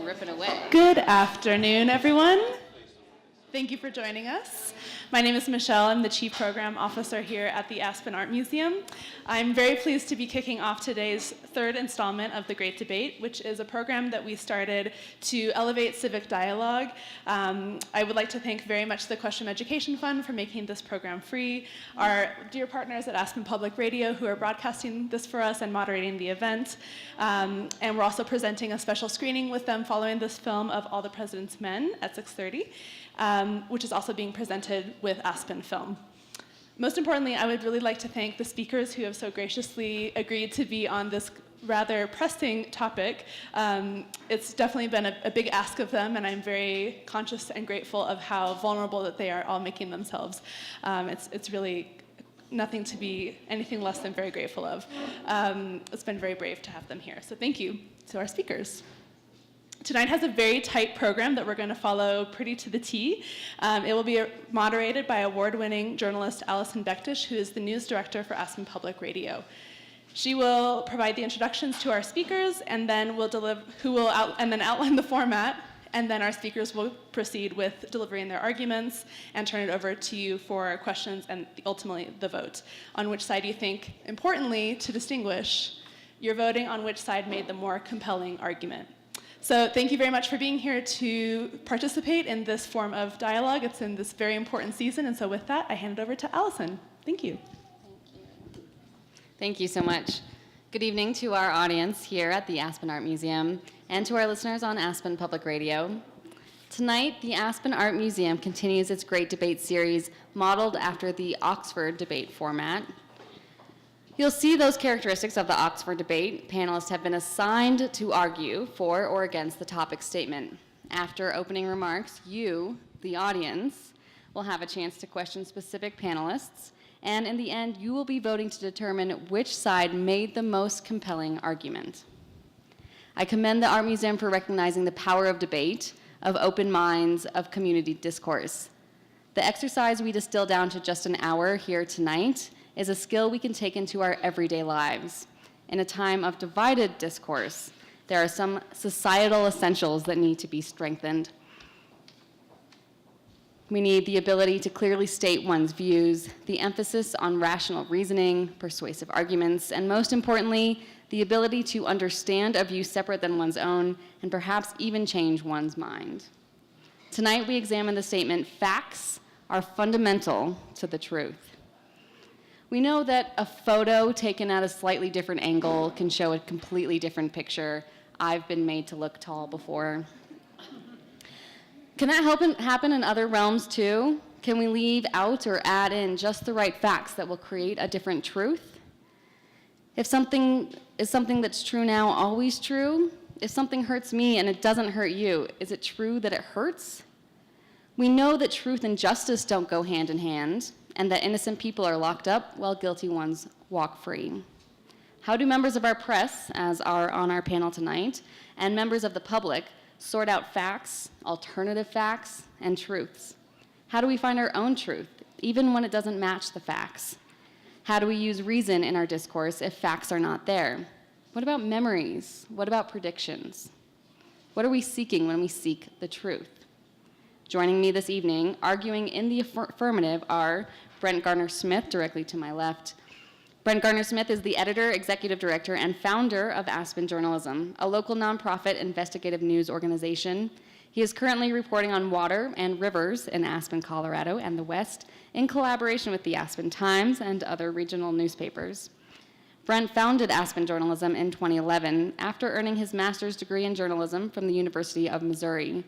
rip it away. Good afternoon, everyone. Thank you for joining us. My name is Michelle. I'm the Chief Program Officer here at the Aspen Art Museum. I'm very pleased to be kicking off today's third installment of The Great Debate, which is a program that we started to elevate civic dialogue. I would like to thank very much the Question Education Fund for making this program free, our dear partners at Aspen Public Radio who are broadcasting this for us and moderating the event. And we're also presenting a special screening with them following this film of All the President's Men at 6:30. Which is also being presented with Aspen Film. Most importantly, I would really like to thank the speakers who have so graciously agreed to be on this rather pressing topic. It's definitely been a big ask of them, and I'm very conscious and grateful of how vulnerable that they are all making themselves. It's really nothing to be anything less than very grateful of. It's been very brave to have them here, so thank you to our speakers. Tonight has a very tight program that we're going to follow pretty to the T. It will be moderated by award-winning journalist Alycin Bektesh, who is the news director for Aspen Public Radio. She will provide the introductions to our speakers, and then outline the format, and then our speakers will proceed with delivering their arguments and turn it over to you for questions and ultimately the vote. On which side you think, importantly, to distinguish, you're voting on which side made the more compelling argument. So thank you very much for being here to participate in this form of dialogue. It's in this very important season, and so with that, I hand it over to Alycin. Thank you. Thank you so much. Good evening to our audience here at the Aspen Art Museum and to our listeners on Aspen Public Radio. Tonight, the Aspen Art Museum continues its Great Debate series modeled after the Oxford debate format. You'll see those characteristics of the Oxford debate. Panelists have been assigned to argue for or against the topic statement. After opening remarks, you, the audience, will have a chance to question specific panelists, and in the end, you will be voting to determine which side made the most compelling argument. I commend the Art Museum for recognizing the power of debate, of open minds, of community discourse. The exercise we distill down to just an hour here tonight is a skill we can take into our everyday lives. In a time of divided discourse, there are some societal essentials that need to be strengthened. We need the ability to clearly state one's views, the emphasis on rational reasoning, persuasive arguments, and most importantly, the ability to understand a view separate than one's own and perhaps even change one's mind. Tonight we examine the statement, "Facts are fundamental to the truth." We know that a photo taken at a slightly different angle can show a completely different picture. I've been made to look tall before. Can that happen in other realms too? Can we leave out or add in just the right facts that will create a different truth? Is something that's true now always true? If something hurts me and it doesn't hurt you, is it true that it hurts? We know that truth and justice don't go hand in hand, and that innocent people are locked up while guilty ones walk free. How do members of our press, as are on our panel tonight, and members of the public sort out facts, alternative facts, and truths? How do we find our own truth, even when it doesn't match the facts? How do we use reason in our discourse if facts are not there? What about memories? What about predictions? What are we seeking when we seek the truth? Joining me this evening, arguing in the affirmative, are Brent Gardner-Smith, directly to my left. Brent Gardner-Smith is the editor, executive director, and founder of Aspen Journalism, a local nonprofit investigative news organization. He is currently reporting on water and rivers in Aspen, Colorado, and the West, in collaboration with the Aspen Times and other regional newspapers. Brent founded Aspen Journalism in 2011 after earning his master's degree in journalism from the University of Missouri.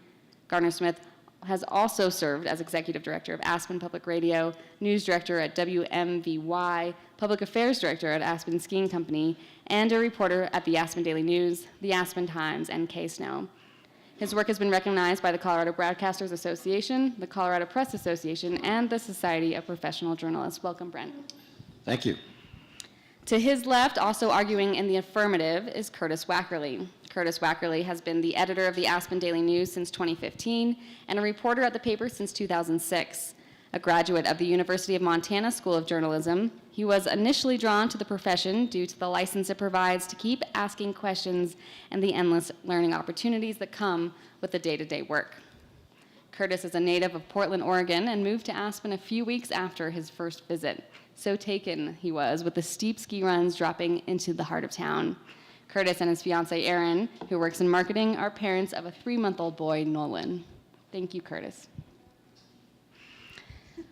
Gardner-Smith has also served as executive director of Aspen Public Radio, news director at WMVY, public affairs director at Aspen Skiing Company, and a reporter at the Aspen Daily News, the Aspen Times, and K-Snow. His work has been recognized by the Colorado Broadcasters Association, the Colorado Press Association, and the Society of Professional Journalists. Welcome, Brent. Thank you. To his left, also arguing in the affirmative, is Wacker Lee. Wacker Lee has been the editor of the Aspen Daily News since 2015 and a reporter at the paper since 2006. A graduate of the University of Montana School of Journalism, he was initially drawn to the profession due to the license it provides to keep asking questions and the endless learning opportunities that come with the day-to-day work. Curtis is a native of Portland, Oregon, and moved to Aspen a few weeks after his first visit. So taken he was with the steep ski runs dropping into the heart of town. Curtis and his fiancée, Erin, who works in marketing, are parents of a 3-month-old boy, Nolan. Thank you, Curtis.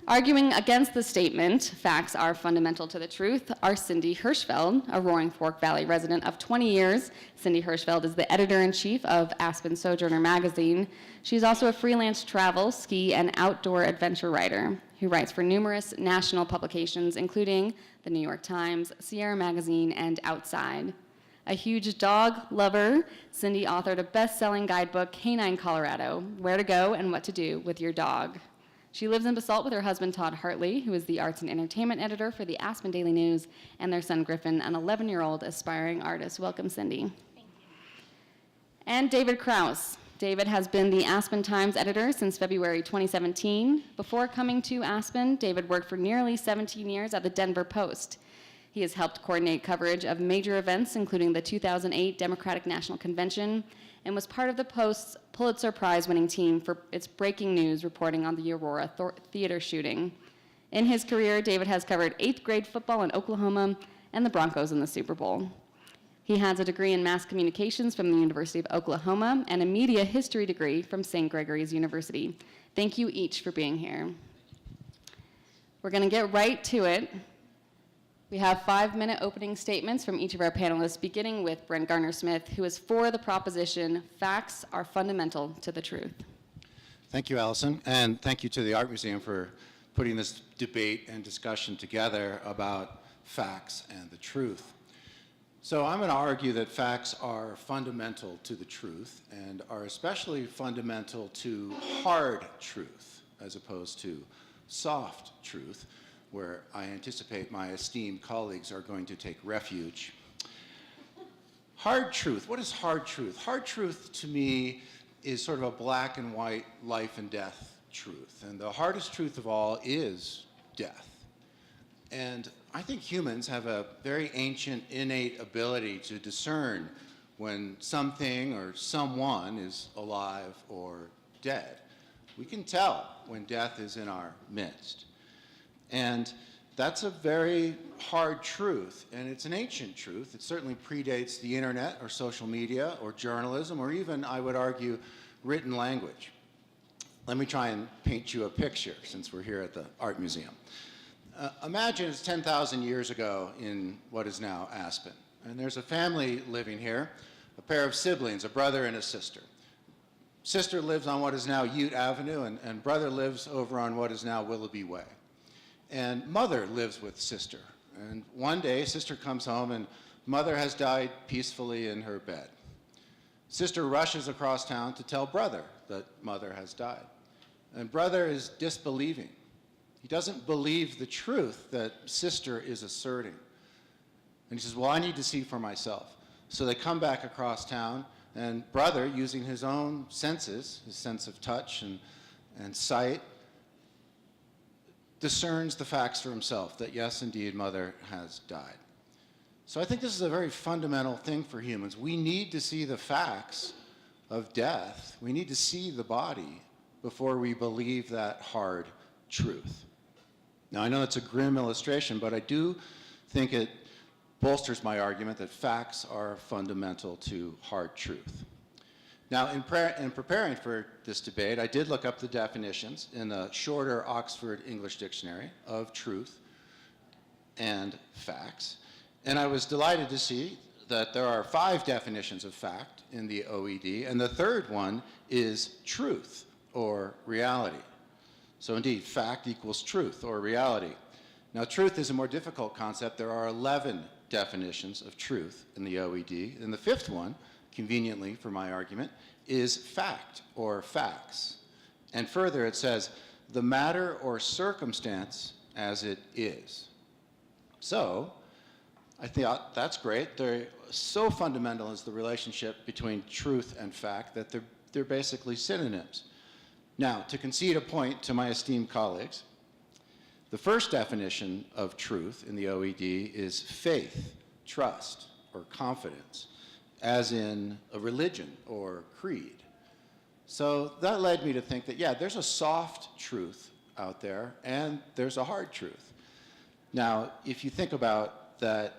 Arguing against the statement, facts are fundamental to the truth, are Cindy Hirschfeld, a Roaring Fork Valley resident of 20 years. Cindy Hirschfeld is the editor-in-chief of Aspen Sojourner magazine. She's also a freelance travel, ski, and outdoor adventure writer who writes for numerous national publications, including the New York Times, Sierra Magazine, and Outside. A huge dog lover, Cindy authored a best-selling guidebook, Canine Colorado, Where to Go and What to Do with Your Dog. She lives in Basalt with her husband, Todd Hartley, who is the arts and entertainment editor for the Aspen Daily News, and their son, Griffin, an 11-year-old aspiring artist. Welcome, Cindy. Thank you. And David Krause. David has been the Aspen Times editor since February 2017. Before coming to Aspen, David worked for nearly 17 years at the Denver Post. He has helped coordinate coverage of major events, including the 2008 Democratic National Convention, and was part of the Post's Pulitzer Prize-winning team for its breaking news reporting on the Aurora theater shooting. In his career, David has covered 8th grade football in Oklahoma and the Broncos in the Super Bowl. He has a degree in mass communications from the University of Oklahoma and a media history degree from St. Gregory's University. Thank you each for being here. We're going to get right to it. We have 5-minute opening statements from each of our panelists, beginning with Brent Gardner-Smith, who is for the proposition, facts are fundamental to the truth. Thank you, Alycin, and thank you to the Art Museum for putting this debate and discussion together about facts and the truth. So I'm going to argue that facts are fundamental to the truth and are especially fundamental to hard truth as opposed to soft truth, where I anticipate my esteemed colleagues are going to take refuge. Hard truth. What is hard truth? Hard truth to me is sort of a black and white life and death truth. And the hardest truth of all is death. And I think humans have a very ancient, innate ability to discern when something or someone is alive or dead. We can tell when death is in our midst. And that's a very hard truth, and it's an ancient truth. It certainly predates the internet or social media or journalism or even, I would argue, written language. Let me try and paint you a picture since we're here at the Art Museum. Imagine it's 10,000 years ago in what is now Aspen, and there's a family living here, a pair of siblings, a brother and a sister. Sister lives on what is now Ute Avenue, and brother lives over on what is now Willoughby Way. And mother lives with sister. And one day, sister comes home and mother has died peacefully in her bed. Sister rushes across town to tell brother that mother has died. And brother is disbelieving. He doesn't believe the truth that sister is asserting. And he says, well, I need to see for myself. So they come back across town, and brother, using his own senses, his sense of touch and sight, discerns the facts for himself, that yes, indeed, mother has died. So I think this is a very fundamental thing for humans. We need to see the facts of death. We need to see the body before we believe that hard truth. Now, I know it's a grim illustration, but I do think it bolsters my argument that facts are fundamental to hard truth. Now, in preparing for this debate, I did look up the definitions in the shorter Oxford English Dictionary of truth and facts, and I was delighted to see that there are 5 definitions of fact in the OED, and the third one is truth or reality. So indeed, fact equals truth or reality. Now, truth is a more difficult concept. There are 11 definitions of truth in the OED, and the 5th one, conveniently for my argument, is fact or facts. And further, it says, the matter or circumstance as it is. So, I thought that's great. They're so fundamental is the relationship between truth and fact that they're basically synonyms. Now, to concede a point to my esteemed colleagues, The first definition of truth in the OED is faith, trust, or confidence, as in a religion or creed. So that led me to think that, yeah, there's a soft truth out there, and there's a hard truth. Now, if you think about that,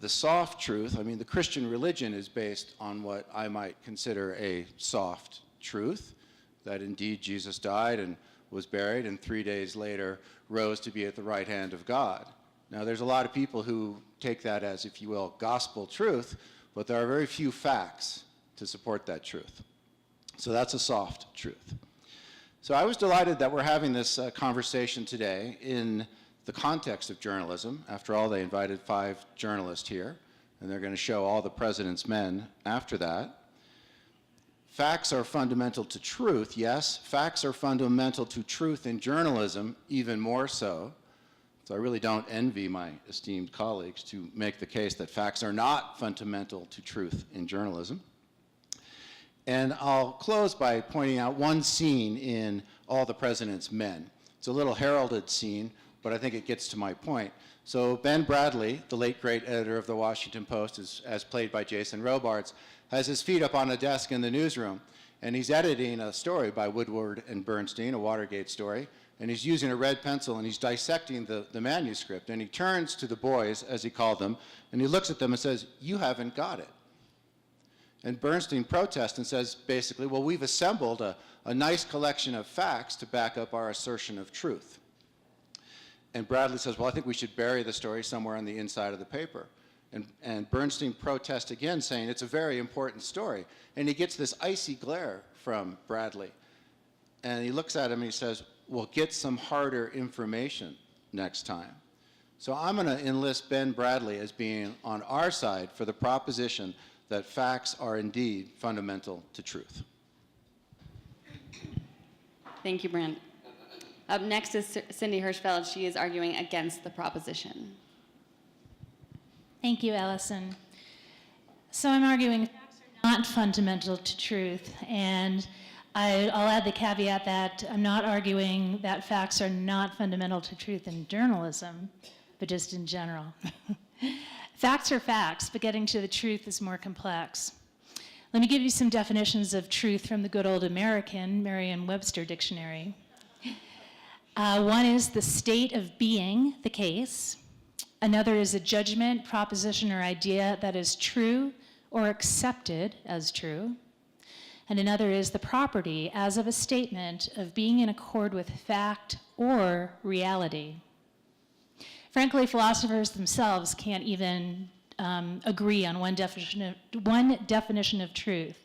the soft truth, I mean, the Christian religion is based on what I might consider a soft truth, that indeed Jesus died and was buried, and 3 days later rose to be at the right hand of God. Now, there's a lot of people who take that as, if you will, gospel truth, but there are very few facts to support that truth. So that's a soft truth. So I was delighted that we're having this conversation today in the context of journalism. After all, they invited 5 journalists here, and they're going to show all the president's men after that. Facts are fundamental to truth, yes. Facts are fundamental to truth in journalism, even more so. So I really don't envy my esteemed colleagues to make the case that facts are not fundamental to truth in journalism. And I'll close by pointing out one scene in All the President's Men. It's a little heralded scene, but I think it gets to my point. So Ben Bradlee, the late great editor of the Washington Post, as played by Jason Robards, has his feet up on a desk in the newsroom, and he's editing a story by Woodward and Bernstein, a Watergate story, and he's using a red pencil, and he's dissecting the manuscript, and he turns to the boys, as he called them, and he looks at them and says, "You haven't got it." And Bernstein protests and says, basically, well, we've assembled a nice collection of facts to back up our assertion of truth. And Bradlee says, well, I think we should bury the story somewhere on the inside of the paper. And Bernstein protests again, saying it's a very important story. And he gets this icy glare from Bradlee. And he looks at him and he says, well, get some harder information next time. So I'm going to enlist Ben Bradlee as being on our side for the proposition that facts are indeed fundamental to truth. Thank you, Brent. Up next is Cindy Hirschfeld. She is arguing against the proposition. Thank you, Alycin. So I'm arguing facts are not fundamental to truth, and I'll add the caveat that I'm not arguing that facts are not fundamental to truth in journalism, but just in general. Facts are facts, but getting to the truth is more complex. Let me give you some definitions of truth from the good old American Merriam-Webster dictionary. One is the state of being the case. Another is a judgment, proposition, or idea that is true or accepted as true. And another is the property, as of a statement, of being in accord with fact or reality. Frankly, philosophers themselves can't even agree on one definition of truth.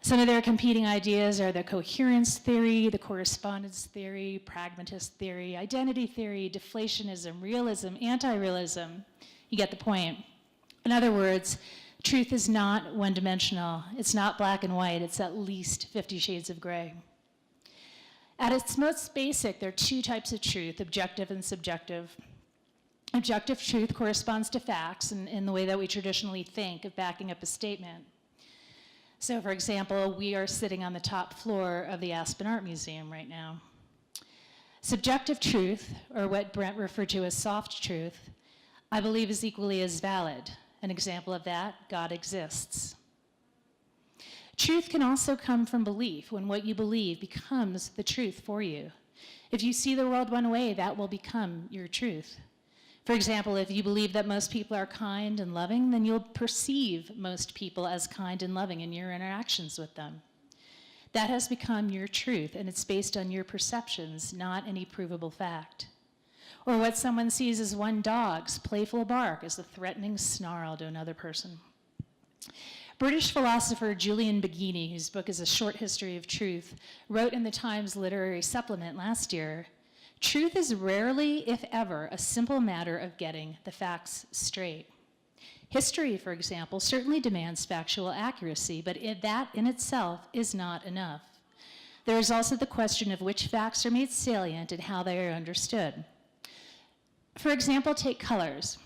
Some of their competing ideas are the coherence theory, the correspondence theory, pragmatist theory, identity theory, deflationism, realism, anti-realism. You get the point. In other words, truth is not one-dimensional. It's not black and white. It's at least 50 shades of gray. At its most basic, there are 2 types of truth, objective and subjective. Objective truth corresponds to facts in the way that we traditionally think of backing up a statement. So, for example, we are sitting on the top floor of the Aspen Art Museum right now. Subjective truth, or what Brent referred to as soft truth, I believe is equally as valid. An example of that, God exists. Truth can also come from belief, when what you believe becomes the truth for you. If you see the world one way, that will become your truth. For example, if you believe that most people are kind and loving, then you'll perceive most people as kind and loving in your interactions with them. That has become your truth, and it's based on your perceptions, not any provable fact. Or what someone sees as one dog's playful bark as a threatening snarl to another person. British philosopher Julian Baggini, whose book is A Short History of Truth, wrote in the Times Literary Supplement last year, "Truth is rarely, if ever, a simple matter of getting the facts straight. History, for example, certainly demands factual accuracy, but that in itself is not enough. There is also the question of which facts are made salient and how they are understood. For example, take colors.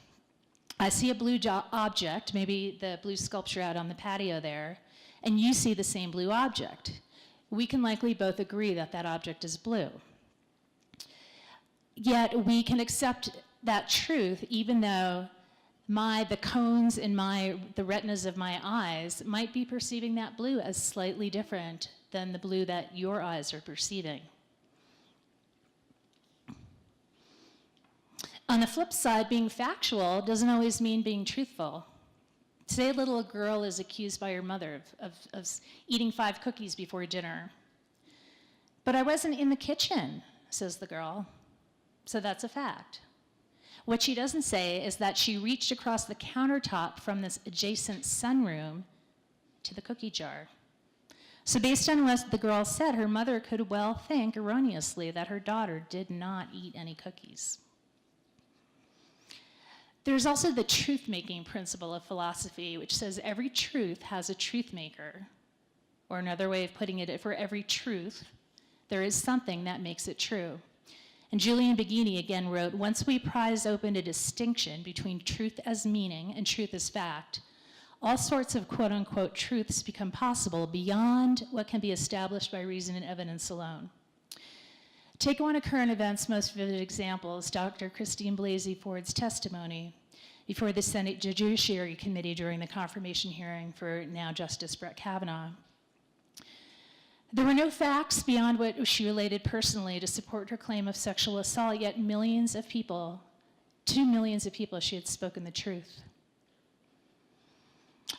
I see a blue object, maybe the blue sculpture out on the patio there, and you see the same blue object. We can likely both agree that that object is blue. Yet we can accept that truth even though the cones in the retinas of my eyes might be perceiving that blue as slightly different than the blue that your eyes are perceiving. On the flip side, being factual doesn't always mean being truthful. Say a little girl is accused by her mother of eating 5 cookies before dinner. But I wasn't in the kitchen, says the girl. So that's a fact. What she doesn't say is that she reached across the countertop from this adjacent sunroom to the cookie jar. So based on what the girl said, her mother could well think erroneously that her daughter did not eat any cookies. There's also the truth-making principle of philosophy, which says every truth has a truth maker. Or another way of putting it, for every truth, there is something that makes it true. And Julian Baggini again wrote, once we prize open a distinction between truth as meaning and truth as fact, all sorts of quote-unquote truths become possible beyond what can be established by reason and evidence alone. Take one of current events' most vivid examples, Dr. Christine Blasey Ford's testimony before the Senate Judiciary Committee during the confirmation hearing for now Justice Brett Kavanaugh. There were no facts beyond what she related personally to support her claim of sexual assault, yet millions of people, 2 million people, she had spoken the truth.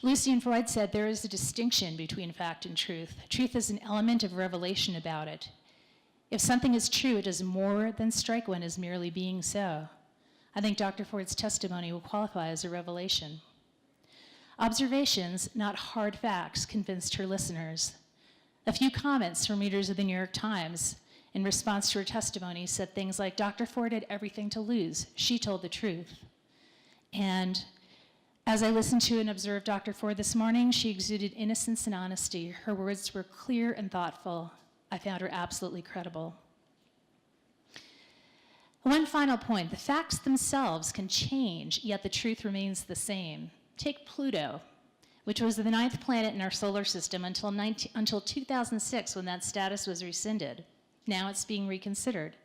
Lucian Freud said there is a distinction between fact and truth. Truth is an element of revelation about it. If something is true, it does more than strike one as merely being so. I think Dr. Ford's testimony will qualify as a revelation. Observations, not hard facts, convinced her listeners. A few comments from readers of the New York Times in response to her testimony said things like, Dr. Ford had everything to lose. She told the truth. And as I listened to and observed Dr. Ford this morning, she exuded innocence and honesty. Her words were clear and thoughtful. I found her absolutely credible. One final point, the facts themselves can change, yet the truth remains the same. Take Pluto, which was the 9th planet in our solar system until 2006 when that status was rescinded. Now it's being reconsidered.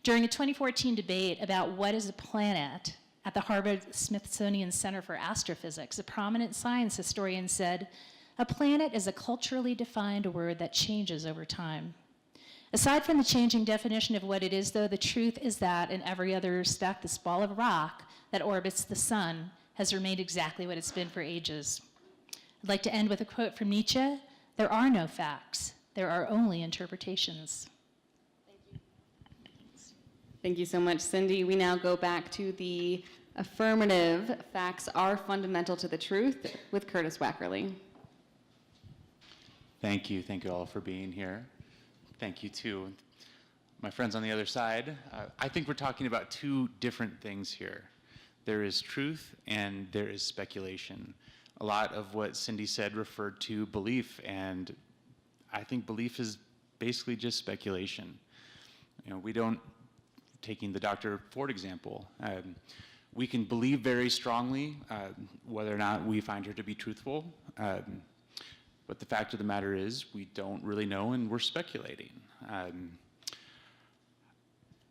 During a 2014 debate about what is a planet at the Harvard-Smithsonian Center for Astrophysics, a prominent science historian said, a planet is a culturally defined word that changes over time. Aside from the changing definition of what it is, though, the truth is that in every other respect, this ball of rock that orbits the sun has remained exactly what it's been for ages. I'd like to end with a quote from Nietzsche. There are no facts. There are only interpretations. Thank you so much, Cindy. We now go back to the affirmative facts are fundamental to the truth with Curtis Wackerle. Thank you all for being here. Thank you to my friends on the other side. I think we're talking about 2 different things here. There is truth and there is speculation. A lot of what Cindy said referred to belief, and I think belief is basically just speculation. You know, we don't, taking the Dr. Ford example, we can believe very strongly whether or not we find her to be truthful. But the fact of the matter is we don't really know and we're speculating.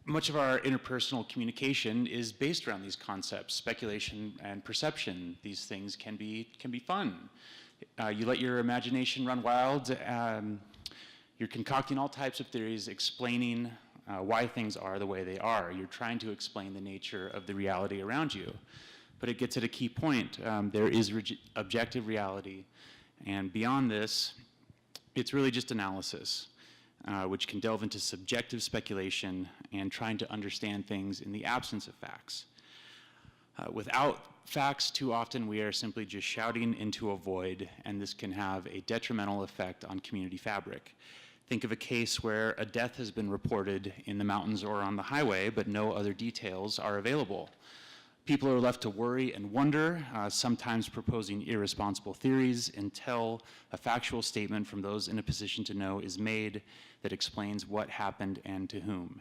Much of our interpersonal communication is based around these concepts, speculation and perception. These things can be fun. You let your imagination run wild. You're concocting all types of theories explaining why things are the way they are. You're trying to explain the nature of the reality around you. But it gets at a key point. There is objective reality. And beyond this, it's really just analysis, which can delve into subjective speculation and trying to understand things in the absence of facts. Without facts, too often we are simply just shouting into a void, and this can have a detrimental effect on community fabric. Think of a case where a death has been reported in the mountains or on the highway, but no other details are available. People are left to worry and wonder, sometimes proposing irresponsible theories until a factual statement from those in a position to know is made that explains what happened and to whom.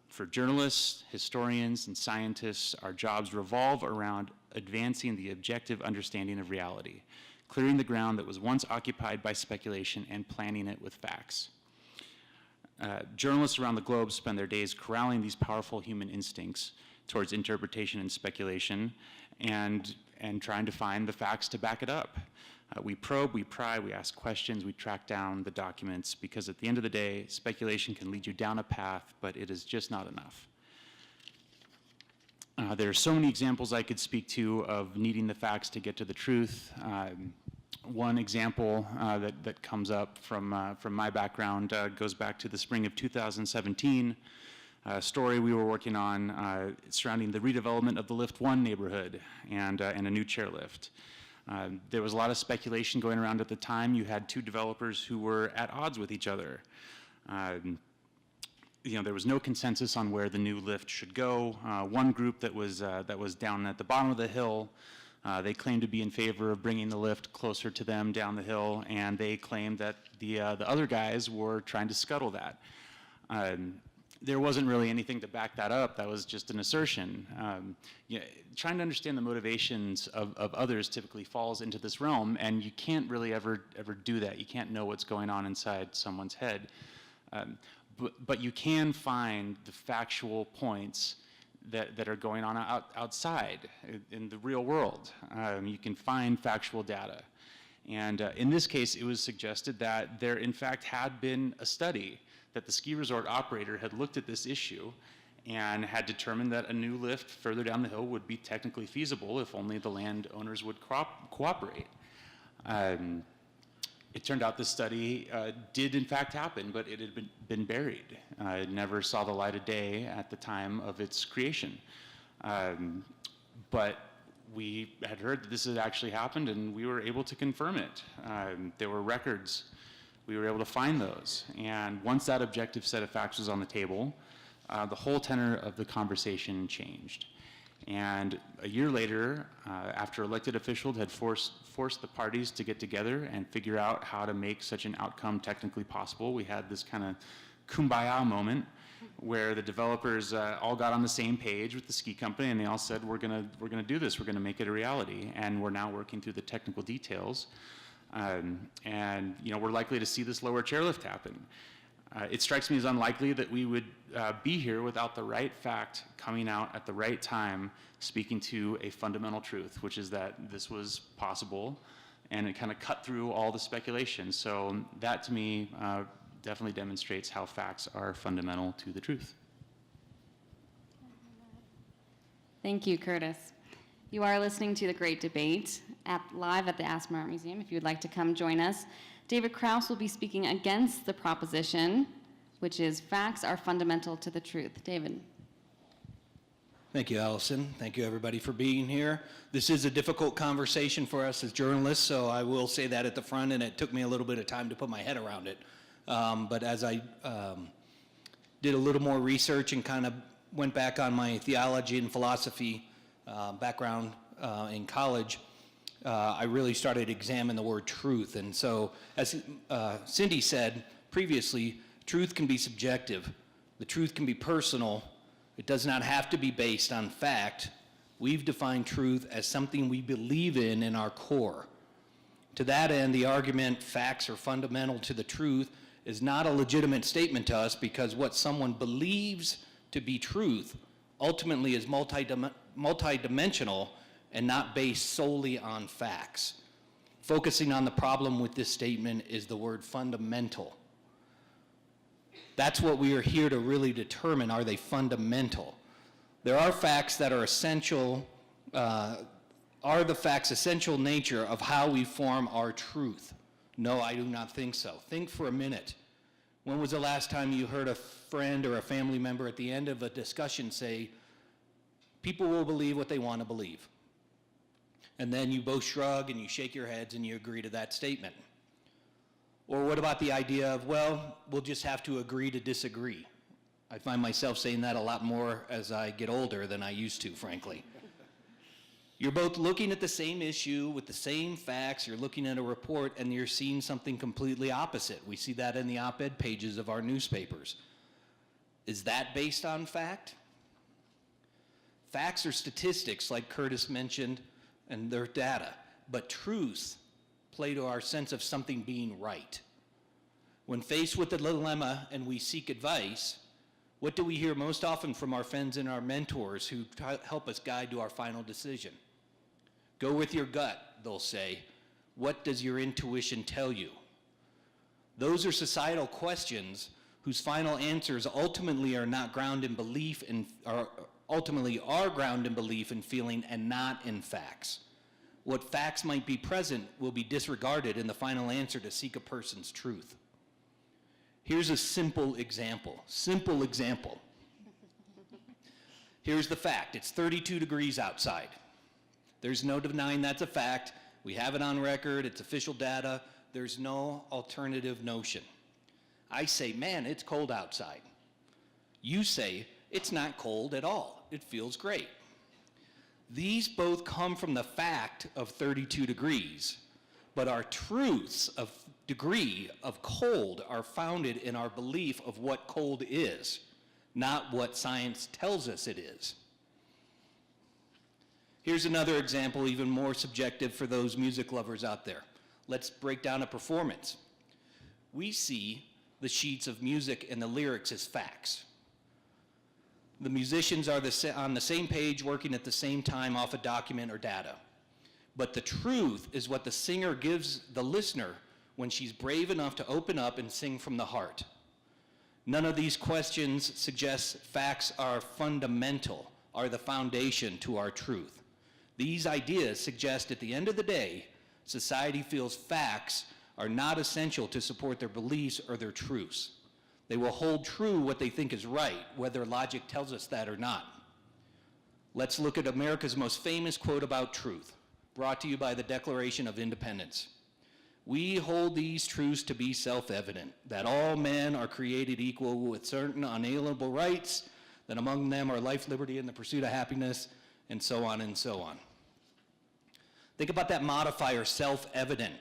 For journalists, historians, and scientists, our jobs revolve around advancing the objective understanding of reality, clearing the ground that was once occupied by speculation and planting it with facts. Journalists around the globe spend their days corralling these powerful human instincts towards interpretation and speculation and trying to find the facts to back it up. We probe, we pry, we ask questions, we track down the documents, because at the end of the day, speculation can lead you down a path, but it is just not enough. There are so many examples I could speak to of needing the facts to get to the truth. One example that comes up from my background goes back to the spring of 2017, a story we were working on surrounding the redevelopment of the Lift 1 neighborhood and a new chairlift. There was a lot of speculation going around at the time. You had two developers who were at odds with each other. There was no consensus on where the new lift should go. One group that was down at the bottom of the hill, they claimed to be in favor of bringing the lift closer to them down the hill, and they claimed that the other guys were trying to scuttle that. There wasn't really anything to back that up. That was just an assertion. Trying to understand the motivations of others typically falls into this realm, and you can't really ever do that. You can't know what's going on inside someone's head. But you can find the factual points that are going on outside in the real world. You can find factual data. And in this case, it was suggested that there, in fact, had been a study that the ski resort operator had looked at this issue and had determined that a new lift further down the hill would be technically feasible if only the landowners would cooperate. It turned out this study did in fact happen, but it had been buried. It never saw the light of day at the time of its creation. But we had heard that this had actually happened, and we were able to confirm it. There were records. We were able to find those. And once that objective set of facts was on the table, the whole tenor of the conversation changed. And a year later, after elected officials had forced the parties to get together and figure out how to make such an outcome technically possible, we had this kind of kumbaya moment where the developers all got on the same page with the ski company, and they all said, we're gonna do this, we're gonna make it a reality, and we're now working through the technical details. And we're likely to see this lower chairlift happen. It strikes me as unlikely that we would be here without the right fact coming out at the right time, speaking to a fundamental truth, which is that this was possible, and it kind of cut through all the speculation. So that, to me, definitely demonstrates how facts are fundamental to the truth. Thank you, Curtis. You are listening to the great debate live at the Aspen Art Museum. If you would like to come join us, David Krause will be speaking against the proposition, which is facts are fundamental to the truth. David. Thank you, Alycin. Thank you, everybody, for being here. This is a difficult conversation for us as journalists, so I will say that at the front, and it took me a little bit of time to put my head around it. But as I did a little more research and kind of went back on my theology and philosophy background in college, I really started to examine the word truth. And so, as Cindy said previously, truth can be subjective. The truth can be personal. It does not have to be based on fact. We've defined truth as something we believe in our core. To that end, the argument facts are fundamental to the truth is not a legitimate statement to us, because what someone believes to be truth ultimately is multidimensional and not based solely on facts. Focusing on the problem with this statement is the word fundamental. That's what we are here to really determine. Are they fundamental? There are facts that are essential. Are the facts essential nature of how we form our truth? No, I do not think so. Think for a minute. When was the last time you heard a friend or a family member at the end of a discussion say, people will believe what they want to believe? And then you both shrug and you shake your heads and you agree to that statement. Or what about the idea of, well, we'll just have to agree to disagree? I find myself saying that a lot more as I get older than I used to, frankly. You're both looking at the same issue with the same facts. You're looking at a report and you're seeing something completely opposite. We see that in the op-ed pages of our newspapers. Is that based on fact? Facts are statistics, like Curtis mentioned, and they're data. But truths play to our sense of something being right. When faced with a dilemma and we seek advice, what do we hear most often from our friends and our mentors who help us guide to our final decision? Go with your gut, they'll say. What does your intuition tell you? Those are societal questions whose final answers ultimately are not grounded in belief and ultimately are grounded in belief and feeling and not in facts. What facts might be present will be disregarded in the final answer to seek a person's truth. Here's a simple example. Here's the fact. It's 32 degrees outside. There's no denying that's a fact. We have it on record. It's official data. There's no alternative notion. I say, man, it's cold outside. You say, it's not cold at all. It feels great. These both come from the fact of 32 degrees, but our truths of degree of cold are founded in our belief of what cold is, not what science tells us it is. Here's another example, even more subjective for those music lovers out there. Let's break down a performance. We see the sheets of music and the lyrics as facts. The musicians are on the same page, working at the same time off a document or data. But the truth is what the singer gives the listener when she's brave enough to open up and sing from the heart. None of these questions suggest facts are fundamental, are the foundation to our truth. These ideas suggest at the end of the day, society feels facts are not essential to support their beliefs or their truths. They will hold true what they think is right, whether logic tells us that or not. Let's look at America's most famous quote about truth, brought to you by the Declaration of Independence. We hold these truths to be self-evident, that all men are created equal with certain unalienable rights, that among them are life, liberty, and the pursuit of happiness, and so on and so on. Think about that modifier, self-evident.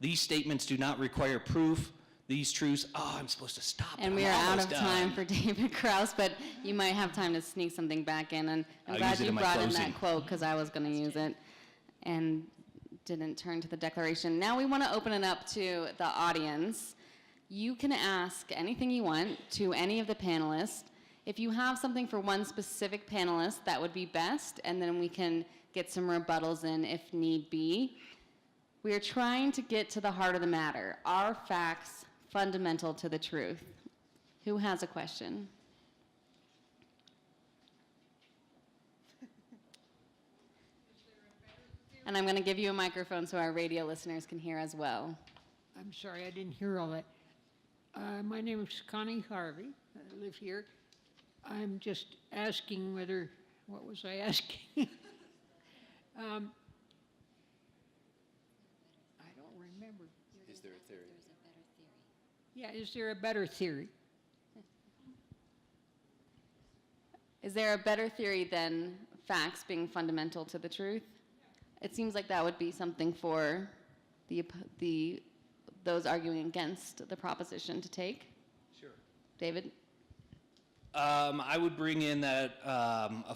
These statements do not require proof. These truths, I'm supposed to stop. And we are out of time for David Krause, but you might have time to sneak something back in. And I'm glad you brought in that quote because I was going to use it and didn't turn to the Declaration. Now we want to open it up to the audience. You can ask anything you want to any of the panelists. If you have something for one specific panelist, that would be best, and then we can get some rebuttals in if need be. We are trying to get to the heart of the matter. Are facts fundamental to the truth? Who has a question? And I'm going to give you a microphone so our radio listeners can hear as well. I'm sorry, I didn't hear all that. My name is Connie Harvey. I live here. I'm just asking whether, what was I asking? I don't remember. Is there a theory? Yeah, is there a better theory? Is there a better theory than facts being fundamental to the truth? It seems like that would be something for those arguing against the proposition to take. Sure. David? I would bring in that a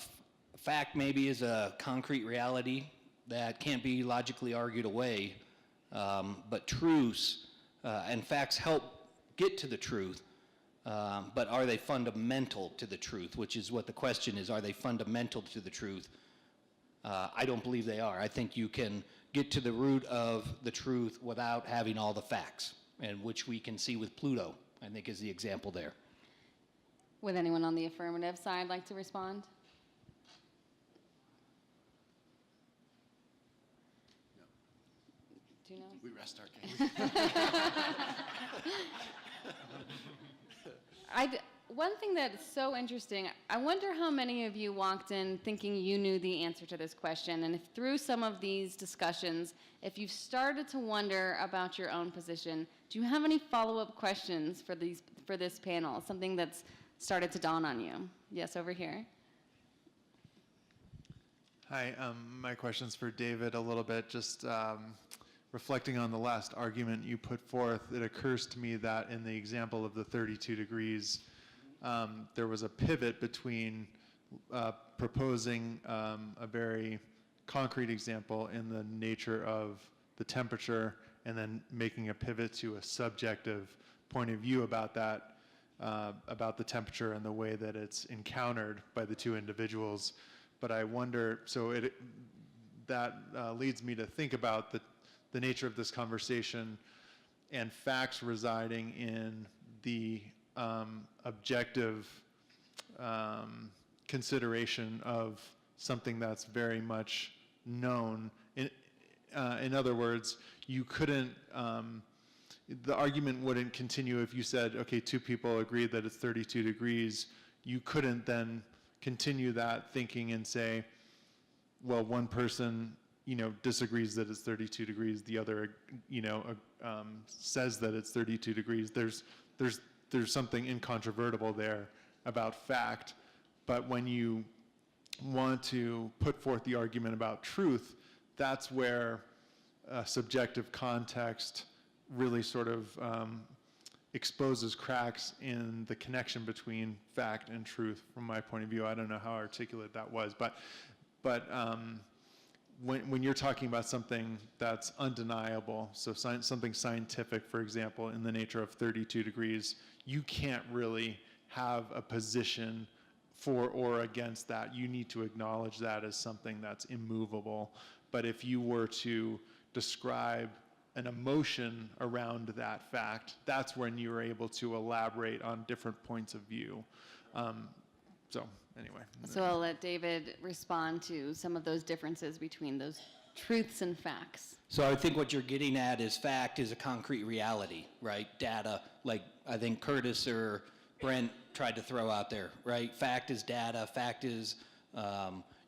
fact maybe is a concrete reality that can't be logically argued away, but truths and facts help get to the truth, but are they fundamental to the truth, which is what the question is. Are they fundamental to the truth? I don't believe they are. I think you can get to the root of the truth without having all the facts, and which we can see with Pluto, I think is the example there. Would anyone on the affirmative side like to respond? No. Do you know? We rest our case. One thing that's so interesting, I wonder how many of you walked in thinking you knew the answer to this question, and if through some of these discussions, if you've started to wonder about your own position, do you have any follow-up questions for this panel, something that's started to dawn on you? Yes, over here. Hi, my question's for David a little bit, just reflecting on the last argument you put forth. It occurs to me that in the example of the 32 degrees, there was a pivot between proposing a very concrete example in the nature of the temperature and then making a pivot to a subjective point of view about that, about the temperature and the way that it's encountered by the two individuals. But I wonder, that leads me to think about the nature of this conversation and facts residing in the objective consideration of something that's very much known. In other words, you couldn't, the argument wouldn't continue if you said, okay, two people agreed that it's 32 degrees. You couldn't then continue that thinking and say, well, one person, disagrees that it's 32 degrees. The other, says that it's 32 degrees. There's something incontrovertible there about fact. But when you want to put forth the argument about truth, that's where subjective context really sort of exposes cracks in the connection between fact and truth from my point of view. I don't know how articulate that was, but when you're talking about something that's undeniable, so something scientific, for example, in the nature of 32 degrees, you can't really have a position for or against that. You need to acknowledge that as something that's immovable. But if you were to describe an emotion around that fact, that's when you're able to elaborate on different points of view. So anyway. So I'll let David respond to some of those differences between those truths and facts. So I think what you're getting at is fact is a concrete reality, right? Data, like I think Curtis or Brent tried to throw out there, right? Fact is data. Fact is,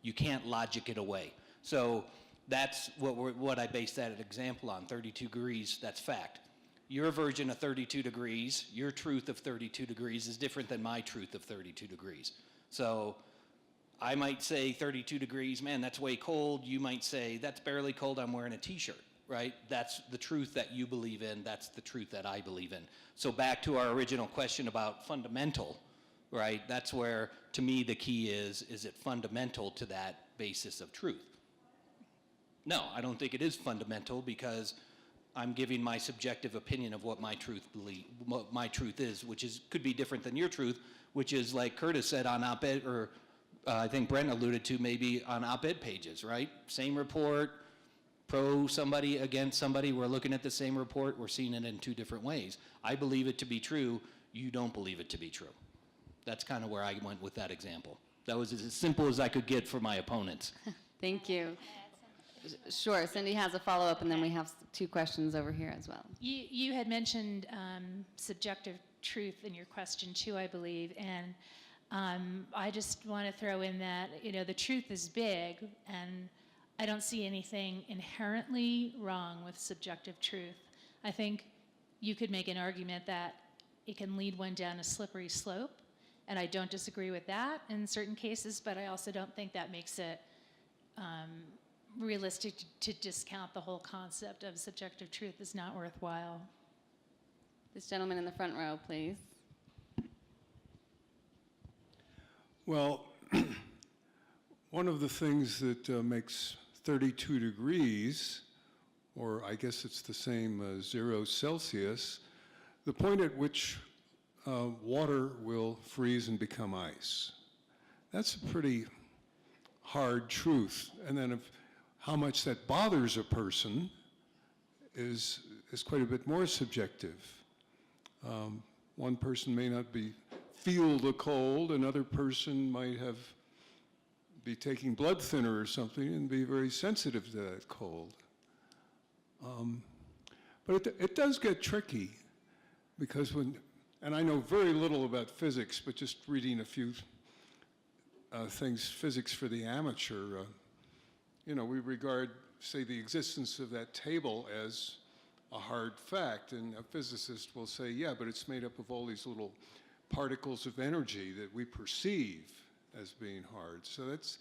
you can't logic it away. So that's what I base that example on, 32 degrees, that's fact. Your version of 32 degrees, your truth of 32 degrees is different than my truth of 32 degrees. So I might say 32 degrees, man, that's way cold. You might say, that's barely cold, I'm wearing a t-shirt, right? That's the truth that you believe in, that's the truth that I believe in. So back to our original question about fundamental, right? That's where, to me, the key is it fundamental to that basis of truth? No, I don't think it is fundamental because I'm giving my subjective opinion of what my truth is, which could be different than your truth, which is like Curtis said on op-ed, or I think Brent alluded to maybe on op-ed pages, right? Same report, pro somebody, against somebody, we're looking at the same report, we're seeing it in two different ways. I believe it to be true, you don't believe it to be true. That's kind of where I went with that example. That was as simple as I could get for my opponents. Thank you. Sure, Cindy has a follow-up, and then we have two questions over here as well. You had mentioned subjective truth in your question too, I believe, and I just want to throw in that, the truth is big, and I don't see anything inherently wrong with subjective truth. I think you could make an argument that it can lead one down a slippery slope, and I don't disagree with that in certain cases, but I also don't think that makes it realistic to discount the whole concept of subjective truth is not worthwhile. This gentleman in the front row, please. Well, one of the things that makes 32 degrees, or I guess it's the same as 0 Celsius, the point at which water will freeze and become ice. That's a pretty hard truth. And then how much that bothers a person is quite a bit more subjective. One person may not feel the cold, another person might be taking blood thinner or something and be very sensitive to that cold. But it does get tricky because and I know very little about physics, but just reading a few things, physics for the amateur, we regard, say, the existence of that table as a hard fact, and a physicist will say, yeah, but it's made up of all these little particles of energy that we perceive as being hard. So that's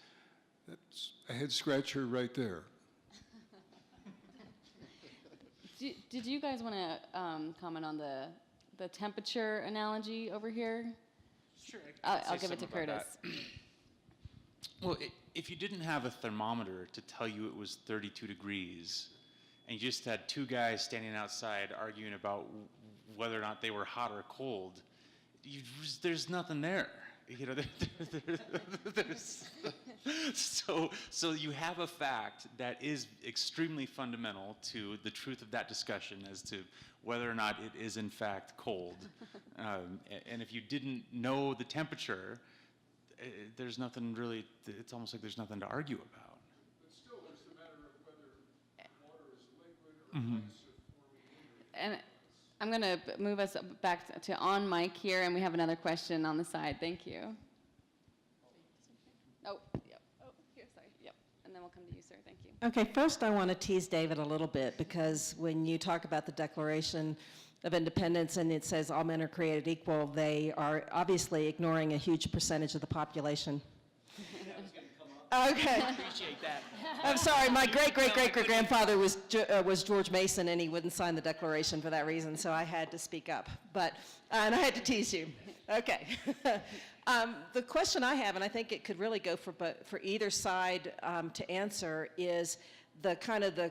a head scratcher right there. Did you guys want to comment on the temperature analogy over here? Sure. I'll give it to Curtis. Well, if you didn't have a thermometer to tell you it was 32 degrees, and you just had two guys standing outside arguing about whether or not they were hot or cold, there's nothing there. You know, so you have a fact that is extremely fundamental to the truth of that discussion as to whether or not it is in fact cold. And if you didn't know the temperature, there's nothing really, it's almost like there's nothing to argue about. But still, it's a matter of whether water is liquid or ice or forming. And I'm going to move us back to on mic here, and we have another question on the side. Thank you. Oh, yep. Oh, here, sorry. Yep. And then we'll come to you, sir. Thank you. Okay, first I want to tease David a little bit, because when you talk about the Declaration of Independence and it says all men are created equal, they are obviously ignoring a huge percentage of the population. Okay. I appreciate that. I'm sorry, my great-great-great-great-grandfather was George Mason, and he wouldn't sign the Declaration for that reason, so I had to speak up. And I had to tease you. Okay. The question I have, and I think it could really go for either side to answer, is the kind of the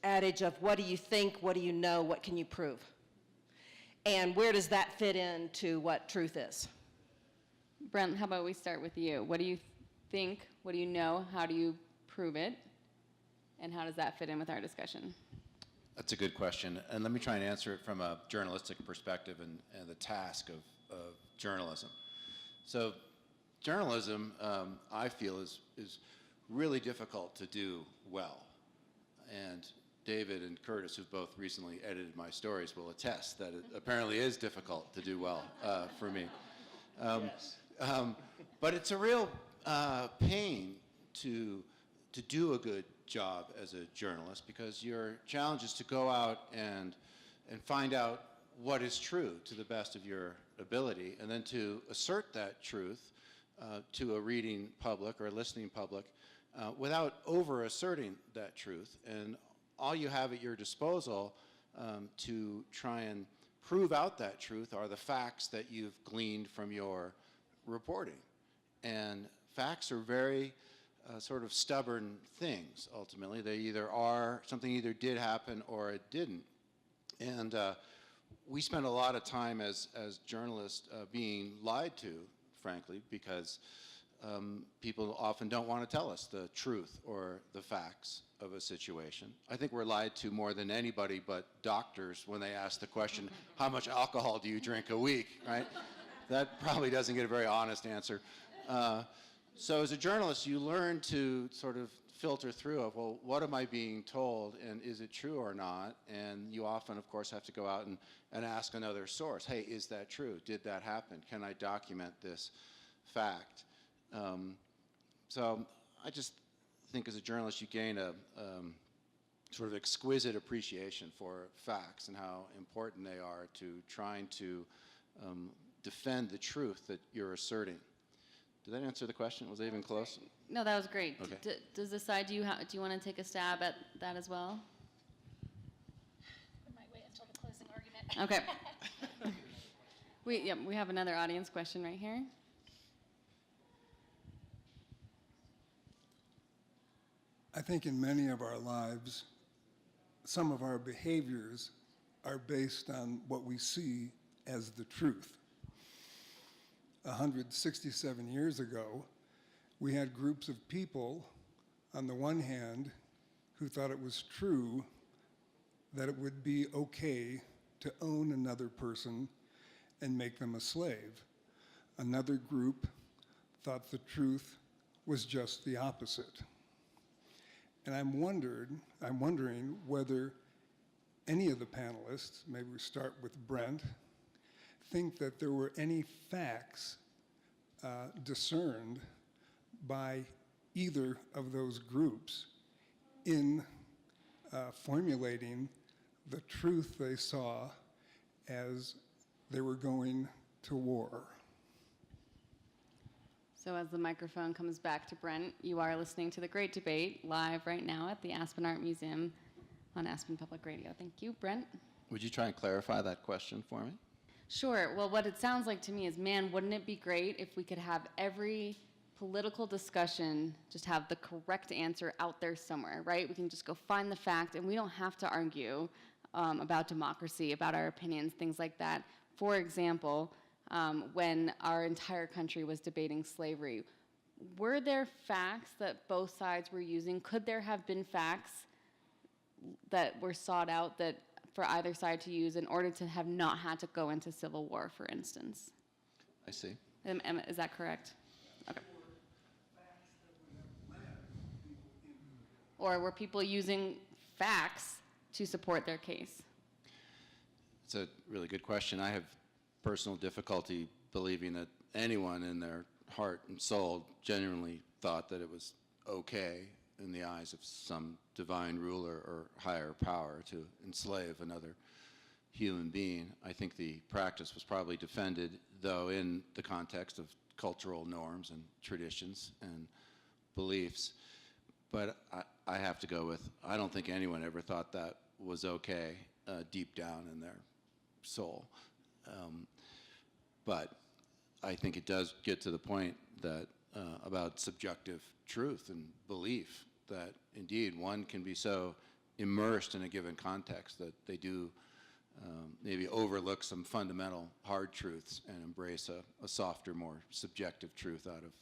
adage of what do you think, what do you know, what can you prove? And where does that fit into what truth is? Brent, how about we start with you? What do you think? What do you know? How do you prove it? And how does that fit in with our discussion? That's a good question, and let me try and answer it from a journalistic perspective and the task of journalism. So journalism, I feel, is really difficult to do well. And David and Curtis, who've both recently edited my stories, will attest that it apparently is difficult to do well for me. Yes. But it's a real pain to do a good job as a journalist, because your challenge is to go out and find out what is true to the best of your ability, and then to assert that truth to a reading public or a listening public without over-asserting that truth. And all you have at your disposal to try and prove out that truth are the facts that you've gleaned from your reporting. And facts are very sort of stubborn things, ultimately. They either are, something either did happen or it didn't. And we spend a lot of time as journalists being lied to, frankly, because people often don't want to tell us the truth or the facts of a situation. I think we're lied to more than anybody but doctors when they ask the question, how much alcohol do you drink a week, right? That probably doesn't get a very honest answer. So as a journalist, you learn to sort of filter through of, well, what am I being told, and is it true or not? And you often, of course, have to go out and ask another source, hey, is that true? Did that happen? Can I document this fact? So I just think as a journalist, you gain a sort of exquisite appreciation for facts and how important they are to trying to defend the truth that you're asserting. Did that answer the question? Was I even close? No, that was great. Okay. Does this side, do you want to take a stab at that as well? I might wait until the closing argument. Okay. We have another audience question right here. I think in many of our lives, some of our behaviors are based on what we see as the truth. 167 years ago, we had groups of people, on the one hand, who thought it was true that it would be okay to own another person and make them a slave. Another group thought the truth was just the opposite. And I'm wondering whether any of the panelists, maybe we start with Brent, think that there were any facts discerned by either of those groups in formulating the truth they saw as they were going to war. So as the microphone comes back to Brent, you are listening to the great debate live right now at the Aspen Art Museum on Aspen Public Radio. Thank you. Brent? Would you try and clarify that question for me? Sure. Well, what it sounds like to me is, man, wouldn't it be great if we could have every political discussion just have the correct answer out there somewhere, right? We can just go find the fact, and we don't have to argue about democracy, about our opinions, things like that. For example, when our entire country was debating slavery, were there facts that both sides were using? Could there have been facts that were sought out that for either side to use in order to have not had to go into civil war, for instance? I see. Is that correct? Okay. Or were people using facts to support their case? It's a really good question. I have personal difficulty believing that anyone in their heart and soul genuinely thought that it was okay in the eyes of some divine ruler or higher power to enslave another human being. I think the practice was probably defended, though, in the context of cultural norms and traditions and beliefs. But I have to go with, I don't think anyone ever thought that was okay deep down in their soul. But I think it does get to the point that about subjective truth and belief, that indeed one can be so immersed in a given context that they do maybe overlook some fundamental hard truths and embrace a softer, more subjective truth out of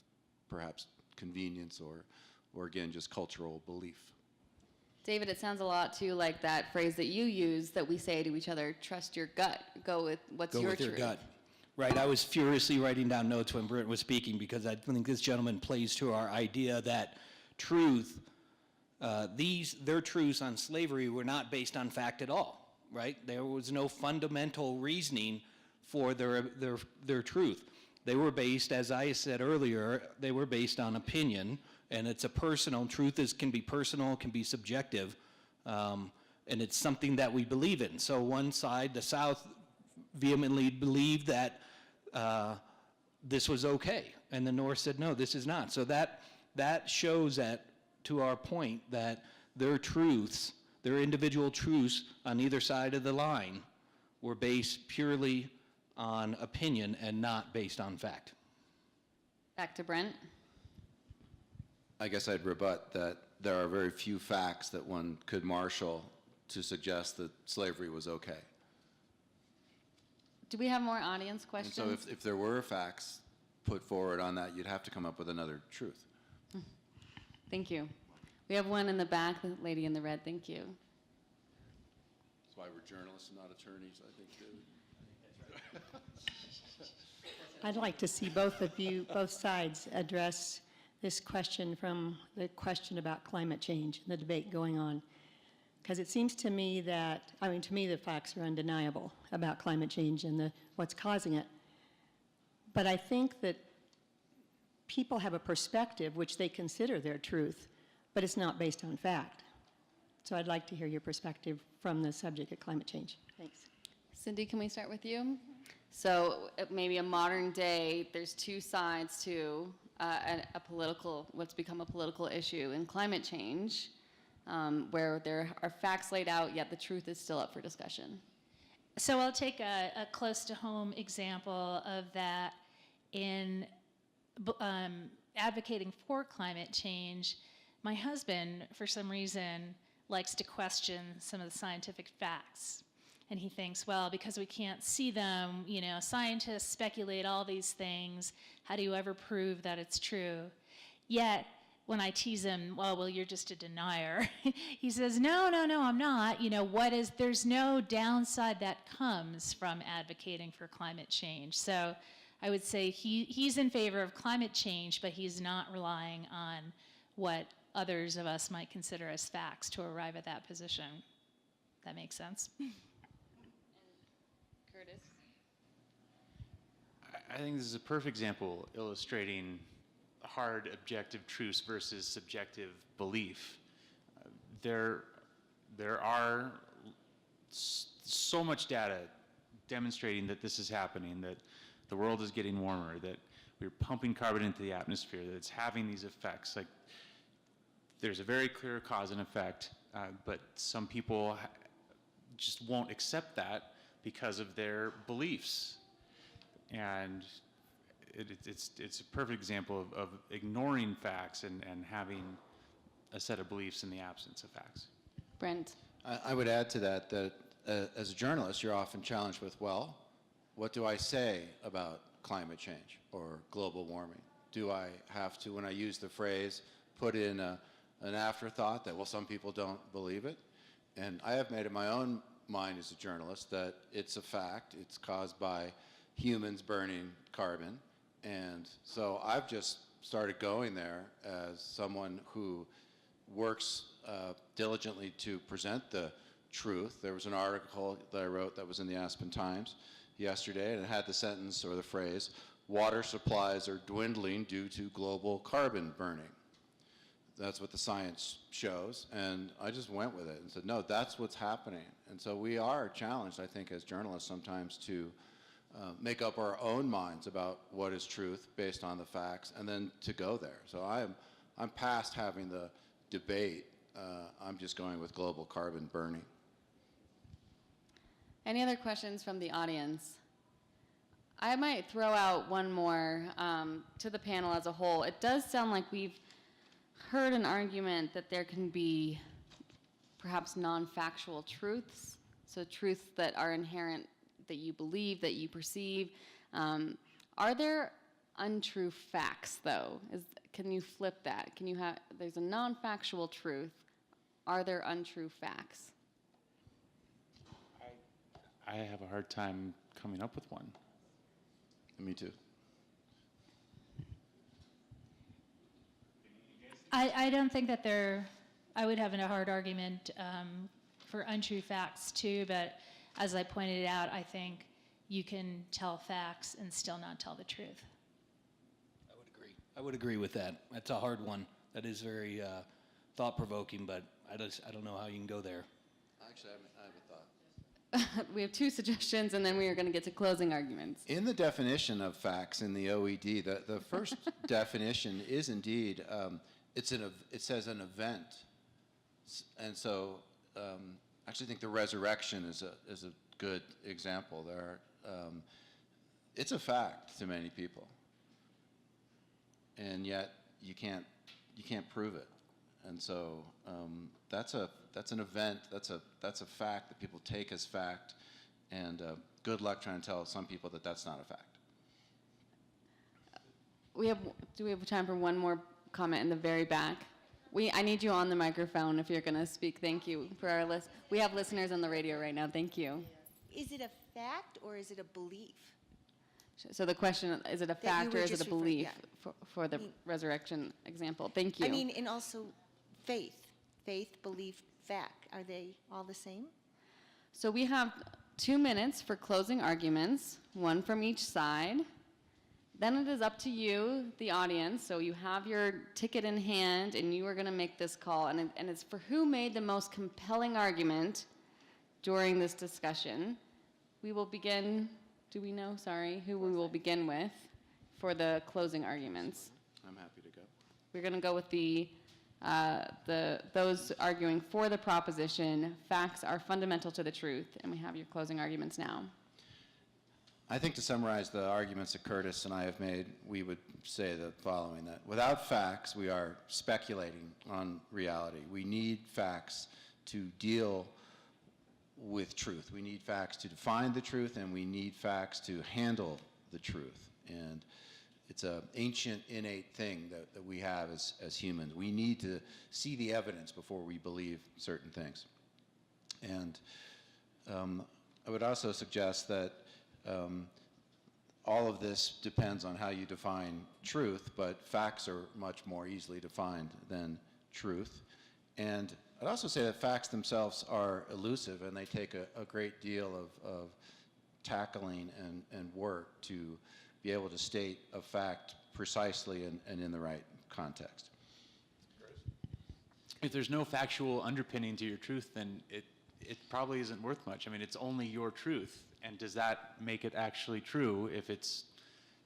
perhaps convenience or again, just cultural belief. David, it sounds a lot too like that phrase that you use that we say to each other, trust your gut, go with what's Go your with truth. your gut. Right, I was furiously writing down notes when Brent was speaking because I think this gentleman plays to our idea that truth, their truths on slavery were not based on fact at all, right? There was no fundamental reasoning for their truth. They were based, as I said earlier, they were based on opinion, and it's a personal, truth can be personal, can be subjective, and it's something that we believe in. So one side, the South, vehemently believed that this was okay, and the North said, no, this is not. So that shows that, to our point, that their truths, their individual truths on either side of the line were based purely on opinion and not based on fact. Back to Brent. I guess I'd rebut that there are very few facts that one could marshal to suggest that slavery was okay. Do we have more audience And questions? so if there were facts put forward on that, you'd have to come up with another truth. Thank you. We have one in the back, the lady in the red. Thank you. That's why we're journalists and not attorneys, I think, David. I'd like to see both sides address this question from the question about climate change and the debate going on. Because it seems to me that, to me the facts are undeniable about climate change and what's causing it. But I think that people have a perspective which they consider their truth, but it's not based on fact. So I'd like to hear your perspective from the subject of climate change. Thanks. Cindy, can we start with you? So maybe a modern day, there's two sides to what's become a political issue in climate change, where there are facts laid out, yet the truth is still up for discussion. So I'll take a close to home example of that in advocating for climate change. My husband, for some reason, likes to question some of the scientific facts. And he thinks, well, because we can't see them, scientists speculate all these things. How do you ever prove that it's true? Yet, when I tease him, well, you're just a denier. He says, no, I'm not. There's no downside that comes from advocating for climate change. So I would say he's in favor of climate change, but he's not relying on what others of us might consider as facts to arrive at that position. That makes sense? Curtis? I think this is a perfect example illustrating hard objective truths versus subjective belief. There are so much data demonstrating that this is happening, that the world is getting warmer, that we're pumping carbon into the atmosphere, that it's having these effects. Like, there's a very clear cause and effect, but some people just won't accept that because of their beliefs. And it's a perfect example of ignoring facts and having a set of beliefs in the absence of facts. Brent. I would add to that as a journalist, you're often challenged with, well, what do I say about climate change or global warming? Do I have to, when I use the phrase, put in an afterthought that, well, some people don't believe it? And I have made up my own mind as a journalist that it's a fact. It's caused by humans burning carbon. And so I've just started going there as someone who works diligently to present the truth. There was an article that I wrote that was in the Aspen Times yesterday, and it had the sentence or the phrase, water supplies are dwindling due to global carbon burning. That's what the science shows, and I just went with it and said, no, that's what's happening. And so we are challenged, I think, as journalists sometimes to make up our own minds about what is truth based on the facts, and then to go there. So I'm past having the debate. I'm just going with global carbon burning. Any other questions from the audience? I might throw out one more to the panel as a whole. It does sound like we've heard an argument that there can be perhaps non-factual truths, so truths that are inherent, that you believe, that you perceive. Are there untrue facts, though? Can you flip that? Can you have, there's a non-factual truth. Are there untrue facts? I have a hard time coming up with one. Me too. I don't think that I would have a hard argument for untrue facts too, but as I pointed out, I think you can tell facts and still not tell the truth. I would agree with that. That's a hard one. That is very thought-provoking, but I don't know how you can go there. Actually, I have a thought. We have two suggestions, and then we are going to get to closing arguments. In the definition of facts in the OED, the first definition is indeed, it says an event. And so I actually think the resurrection is a good example there. It's a fact to many people. And yet you can't prove it. And so that's an event, that's a fact that people take as fact, and good luck trying to tell some people that that's not a fact. Do we have time for one more comment in the very back? I need you on the microphone if you're going to speak. Thank you for our list. We have listeners on the radio right now. Thank you. Is it a fact or is it a belief? So the question, is it a fact or is it a belief for the resurrection example? Thank you. I mean, and also faith, belief, fact. Are they all the same? So we have 2 minutes for closing arguments, one from each side. Then it is up to you, the audience. So you have your ticket in hand, and you are going to make this call. And it's for who made the most compelling argument during this discussion. We will begin. Do we know, who we will begin with for the closing arguments? I'm happy to go. We're going to go with those arguing for the proposition, facts are fundamental to the truth, and we have your closing arguments now. I think to summarize the arguments that Curtis and I have made, we would say the following, that without facts, we are speculating on reality. We need facts to deal with truth. We need facts to define the truth, and we need facts to handle the truth. And it's an ancient, innate thing that we have as humans. We need to see the evidence before we believe certain things. And I would also suggest that all of this depends on how you define truth, but facts are much more easily defined than truth. And I'd also say that facts themselves are elusive, and they take a great deal of tackling and work to be able to state a fact precisely and in the right context. If there's no factual underpinning to your truth, then it probably isn't worth much. I mean, it's only your truth. And does that make it actually true if it's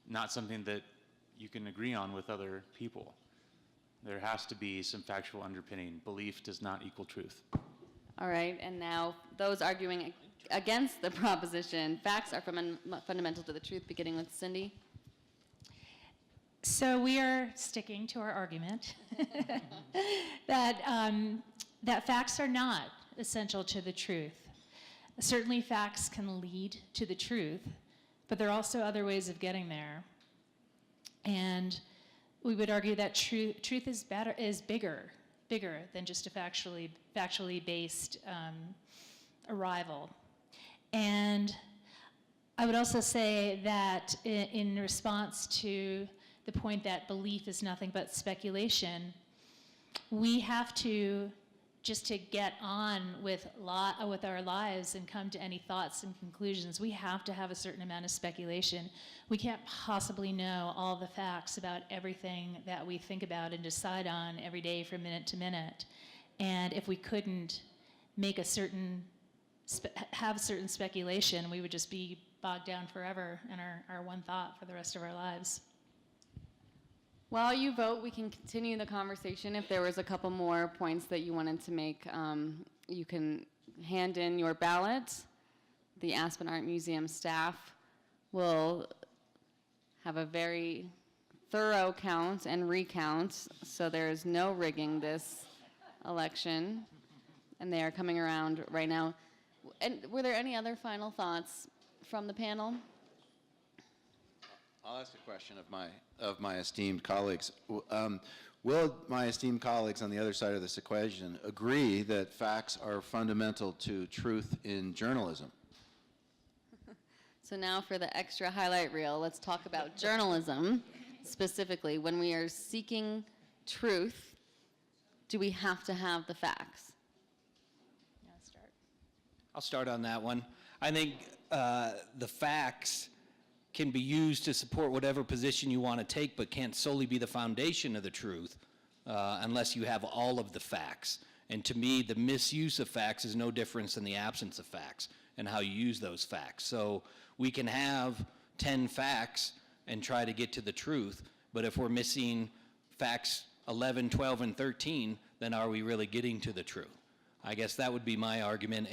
not something that you can agree on with other people? There has to be some factual underpinning. Belief does not equal truth. All right, and now those arguing against the proposition, facts are fundamental to the truth, beginning with Cindy. So we are sticking to our argument that, that facts are not essential to the truth. Certainly facts can lead to the truth, but there are also other ways of getting there. And we would argue that truth is bigger than just a factually based arrival. And I would also say that in response to the point that belief is nothing but speculation, we have to, just to get on with our lives and come to any thoughts and conclusions, we have to have a certain amount of speculation. We can't possibly know all the facts about everything that we think about and decide on every day from minute to minute. And if we couldn't make a certain, have certain speculation, we would just be bogged down forever in our one thought for the rest of our lives. While you vote, we can continue the conversation. If there was a couple more points that you wanted to make, you can hand in your ballot. The Aspen Art Museum staff will have a very thorough count and recount, so there is no rigging this election. And they are coming around right now. And were there any other final thoughts from the panel? I'll ask a question of my esteemed colleagues. Will my esteemed colleagues on the other side of this equation agree that facts are fundamental to truth in journalism? So now for the extra highlight reel, let's talk about journalism specifically. When we are seeking truth, do we have to have the facts? I'll start on that one. I think the facts can be used to support whatever position you want to take, but can't solely be the foundation of the truth unless you have all of the facts. And to me, the misuse of facts is no difference than the absence of facts and how you use those facts. So we can have 10 facts and try to get to the truth, but if we're missing facts 11, 12, and 13, then are we really getting to the truth? I guess that would be my argument.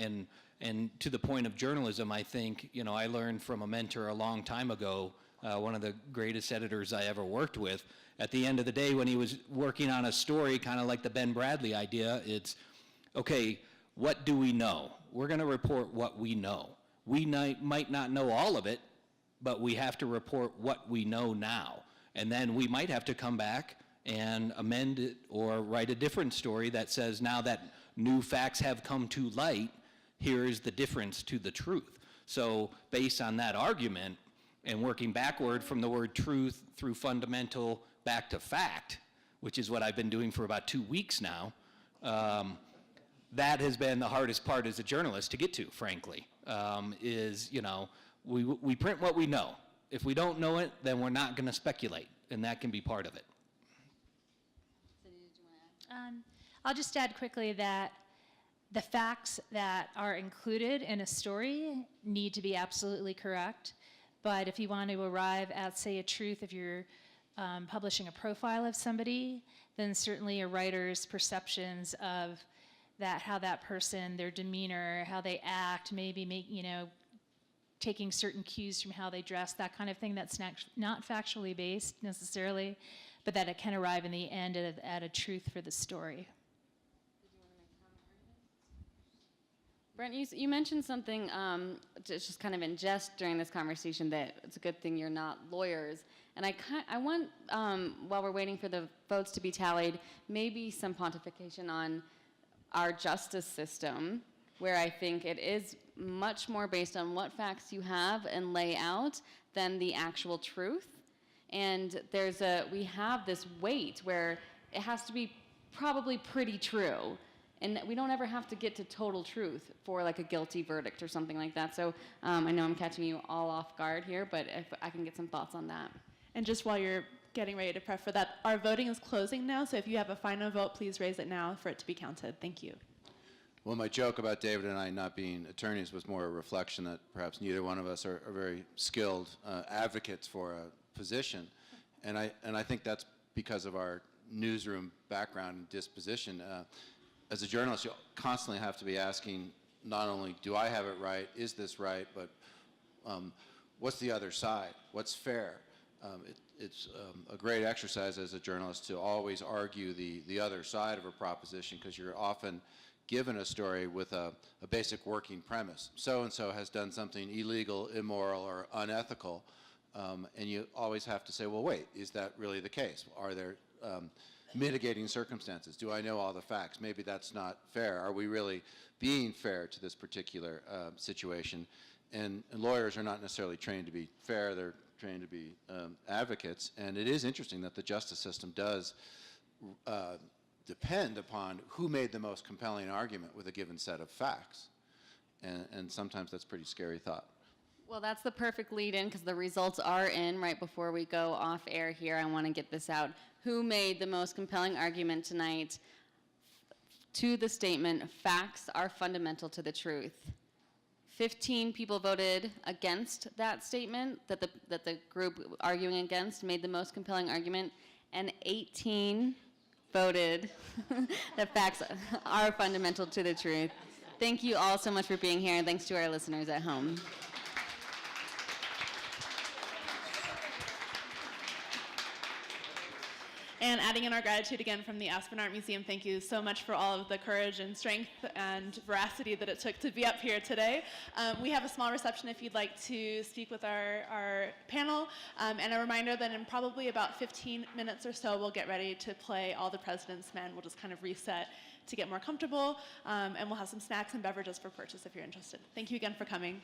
And to the point of journalism, I think, I learned from a mentor a long time ago, one of the greatest editors I ever worked with. At the end of the day, when he was working on a story, kind of like the Ben Bradley idea, it's, okay, what do we know? We're going to report what we know. We might not know all of it, but we have to report what we know now. And then we might have to come back and amend it or write a different story that says, now that new facts have come to light, here is the difference to the truth. So based on that argument, and working backward from the word truth through fundamental back to fact, which is what I've been doing for about 2 weeks now, that has been the hardest part as a journalist to get to, frankly, is, we print what we know. If we don't know it, then we're not going to speculate, and that can be part of it. I'll just add quickly that the facts that are included in a story need to be absolutely correct. But if you want to arrive at, say, a truth, if you're publishing a profile of somebody, then certainly a writer's perceptions of that, how that person, their demeanor, how they act, maybe taking certain cues from how they dress, that kind of thing that's not factually based necessarily, but that it can arrive in the end at a truth for the story. Brent, you mentioned something just kind of in jest during this conversation, that it's a good thing you're not lawyers. And I want, while we're waiting for the votes to be tallied, maybe some pontification on our justice system, where I think it is much more based on what facts you have and lay out than the actual truth. And we have this weight where it has to be probably pretty true. And we don't ever have to get to total truth for like a guilty verdict or something like that. So I know I'm catching you all off guard here, but if I can get some thoughts on that. And just while you're getting ready to prep for that, our voting is closing now, so if you have a final vote, please raise it now for it to be counted. Thank you. Well, my joke about David and I not being attorneys was more a reflection that perhaps neither one of us are very skilled advocates for a position. And I think that's because of our newsroom background and disposition. As a journalist, you constantly have to be asking, not only do I have it right, is this right, but what's the other side? What's fair? It's a great exercise as a journalist to always argue the other side of a proposition, because you're often given a story with a basic working premise. So-and-so has done something illegal, immoral, or unethical, and you always have to say, well, wait, is that really the case? Are there mitigating circumstances? Do I know all the facts? Maybe that's not fair. Are we really being fair to this particular situation? And lawyers are not necessarily trained to be fair. They're trained to be advocates. And it is interesting that the justice system does depend upon who made the most compelling argument with a given set of facts. And sometimes that's a pretty scary thought. Well, that's the perfect lead-in, because the results are in right before we go off air here. I want to get this out. Who made the most compelling argument tonight to the statement, facts are fundamental to the truth? 15 people voted against that statement, that the group arguing against made the most compelling argument, and 18 voted that facts are fundamental to the truth. Thank you all so much for being here, and thanks to our listeners at home. And adding in our gratitude again from the Aspen Art Museum, thank you so much for all of the courage and strength and veracity that it took to be up here today. We have a small reception if you'd like to speak with our panel. And a reminder that in probably about 15 minutes or so, we'll get ready to play All the President's Men. We'll just kind of reset to get more comfortable. And we'll have some snacks and beverages for purchase if you're interested. Thank you again for coming.